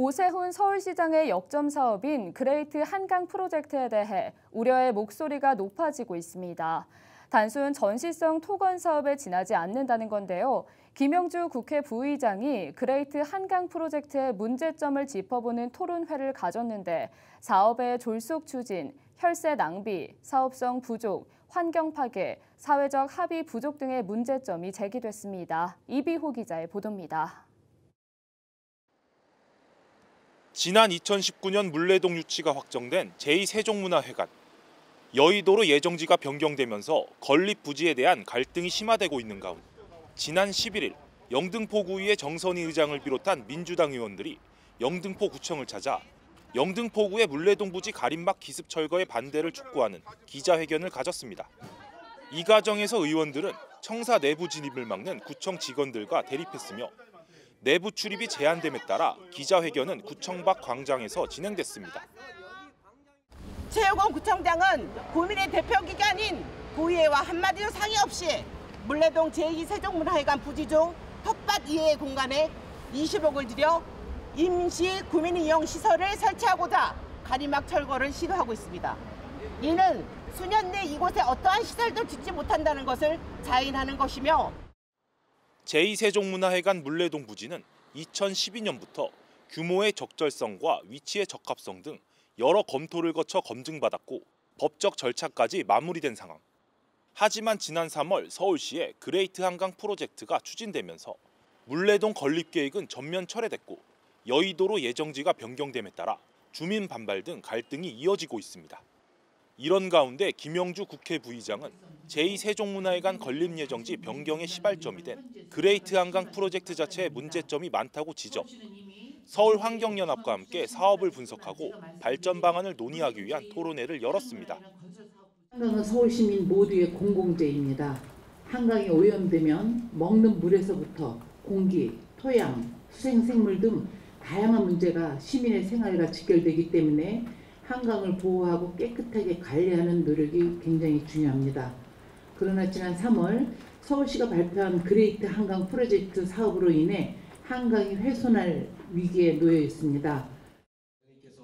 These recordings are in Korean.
오세훈 서울시장의 역점 사업인 그레이트 한강 프로젝트에 대해 우려의 목소리가 높아지고 있습니다. 단순 전시성 토건 사업에 지나지 않는다는 건데요. 김영주 국회 부의장이 그레이트 한강 프로젝트의 문제점을 짚어보는 토론회를 가졌는데 사업의 졸속 추진, 혈세 낭비, 사업성 부족, 환경 파괴, 사회적 합의 부족 등의 문제점이 제기됐습니다. 이비호 기자의 보도입니다. 지난 2019년 물레동 유치가 확정된 제2세종문화회관. 여의도로 예정지가 변경되면서 건립 부지에 대한 갈등이 심화되고 있는 가운데 지난 11일 영등포구의회 정선희 의장을 비롯한 민주당 의원들이 영등포구청을 찾아 영등포구의 물레동 부지 가림막 기습 철거에 반대를 촉구하는 기자회견을 가졌습니다. 이 과정에서 의원들은 청사 내부 진입을 막는 구청 직원들과 대립했으며 내부 출입이 제한됨에 따라 기자회견은 구청 밖 광장에서 진행됐습니다. 최효건 구청장은 구민의 대표기관인 구의회와 한마디도 상의 없이 물레동 제2세종문화회관 부지 중 텃밭 이외의 공간에 20억을 들여 임시 구민 이용 시설을 설치하고자 가림막 철거를 시도하고 있습니다. 이는 수년 내 이곳에 어떠한 시설도 짓지 못한다는 것을 자인하는 것이며 제2세종문화회관 물레동 부지는 2012년부터 규모의 적절성과 위치의 적합성 등 여러 검토를 거쳐 검증받았고 법적 절차까지 마무리된 상황. 하지만 지난 3월 서울시의 그레이트 한강 프로젝트가 추진되면서 물레동 건립 계획은 전면 철회됐고 여의도로 예정지가 변경됨에 따라 주민 반발 등 갈등이 이어지고 있습니다. 이런 가운데 김영주 국회 부의장은 제2세종문화회관 건립 예정지 변경의 시발점이 된 그레이트 한강 프로젝트 자체에 문제점이 많다고 지적. 서울환경연합과 함께 사업을 분석하고 발전 방안을 논의하기 위한 토론회를 열었습니다. 한강은 서울시민 모두의 공공재입니다. 한강이 오염되면 먹는 물에서부터 공기, 토양, 수생생물 등 다양한 문제가 시민의 생활과 직결되기 때문에 한강을 보호하고 깨끗하게 관리하는 노력이 굉장히 중요합니다. 그러나 지난 3월 서울시가 발표한 그레이트 한강 프로젝트 사업으로 인해 한강이 훼손할 위기에 놓여 있습니다.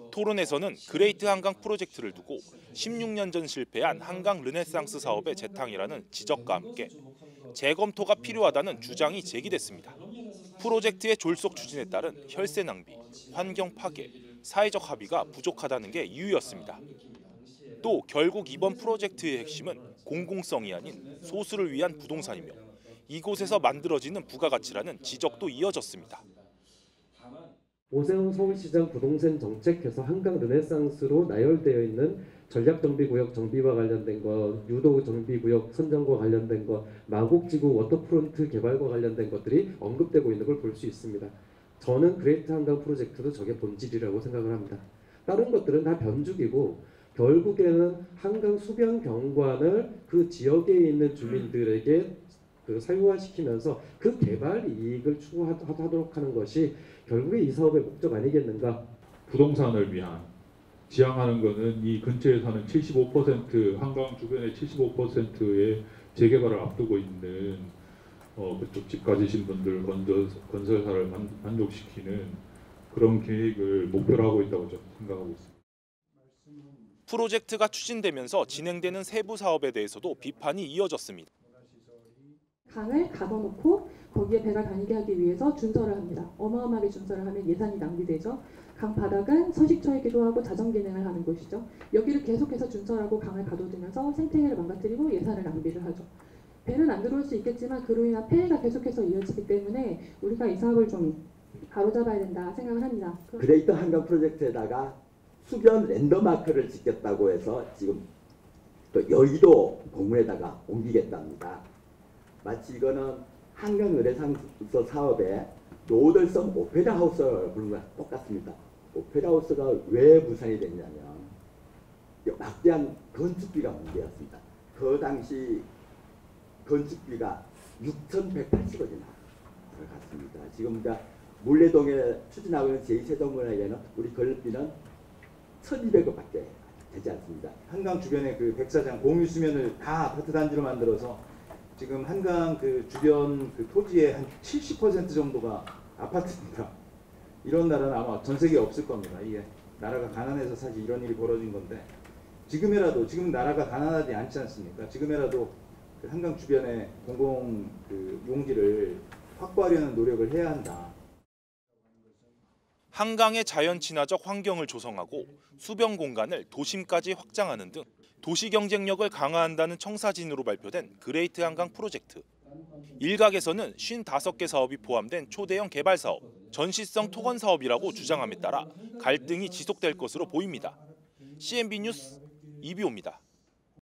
토론에서는 그레이트 한강 프로젝트를 두고 16년 전 실패한 한강 르네상스 사업의 재탕이라는 지적과 함께 재검토가 필요하다는 주장이 제기됐습니다. 프로젝트의 졸속 추진에 따른 혈세 낭비, 환경 파괴, 사회적 합의가 부족하다는 게 이유였습니다. 또 결국 이번 프로젝트의 핵심은 공공성이 아닌 소수를 위한 부동산이며 이곳에서 만들어지는 부가가치라는 지적도 이어졌습니다. 오세훈 서울시장 부동산 정책에서 한강 르네상스로 나열되어 있는 전략정비구역 정비와 관련된 것, 유도 정비구역 선정과 관련된 것, 마곡지구 워터프론트 개발과 관련된 것들이 언급되고 있는 걸 볼 수 있습니다. 저는 그레이트 한강 프로젝트도 저게 본질이라고 생각을 합니다. 다른 것들은 다 변죽이고 결국에는 한강 수변 경관을 그 지역에 있는 주민들에게 사유화시키면서 그 개발 이익을 추구하도록 하는 것이 결국에 이 사업의 목적 아니겠는가? 부동산을 위한 지향하는 것은 이 근처에 사는 75% 한강 주변의 75%의 재개발을 앞두고 있는 그쪽 집 가지신 분들 건설사를 만족시키는 그런 계획을 목표로 하고 있다고 저는 생각하고 있습니다. 프로젝트가 추진되면서 진행되는 세부 사업에 대해서도 비판이 이어졌습니다. 강을 가둬놓고 거기에 배가 다니게 하기 위해서 준설을 합니다. 어마어마하게 준설을 하면 예산이 낭비되죠. 강 바닥은 서식처이기도 하고 자정 기능을 하는 곳이죠. 여기를 계속해서 준설하고 강을 가둬두면서 생태계를 망가뜨리고 예산을 낭비를 하죠. 배는 안 들어올 수 있겠지만 그로 인한 폐해가 계속해서 이어지기 때문에 우리가 이 사업을 좀 바로잡아야 된다 생각을 합니다. 그레이트 한강 프로젝트에다가 수변 랜더마크를 짓겠다고 해서 지금 또 여의도 공문에다가 옮기겠답니다. 마치 이거는 한강 르네상스 사업의 노들섬 오페라 하우스를 부른 거랑 똑같습니다. 오페라 하우스가 왜 무산이 됐냐면 막대한 건축비가 문제였습니다. 그 당시 건축비가 6,180억이나 들어갔습니다. 지금 물레동에 추진하고 있는 제2세종문화회관은 우리 건립비는 1,200억밖에 되지 않습니다. 한강 주변에 그 백사장 공유 수면을 다 아파트 단지로 만들어서 지금 한강 그 주변 그 토지의 한 70% 정도가 아파트입니다. 이런 나라는 아마 전 세계에 없을 겁니다. 이게 나라가 가난해서 사실 이런 일이 벌어진 건데 지금이라도 지금 나라가 가난하지 않지 않습니까? 지금이라도 그 한강 주변의 공공 그 용지를 확보하려는 노력을 해야 한다. 한강의 자연 친화적 환경을 조성하고 수변 공간을 도심까지 확장하는 등 도시 경쟁력을 강화한다는 청사진으로 발표된 그레이트 한강 프로젝트. 일각에서는 55개 사업이 포함된 초대형 개발 사업, 전시성 토건 사업이라고 주장함에 따라 갈등이 지속될 것으로 보입니다. CNB 뉴스 이비호입니다.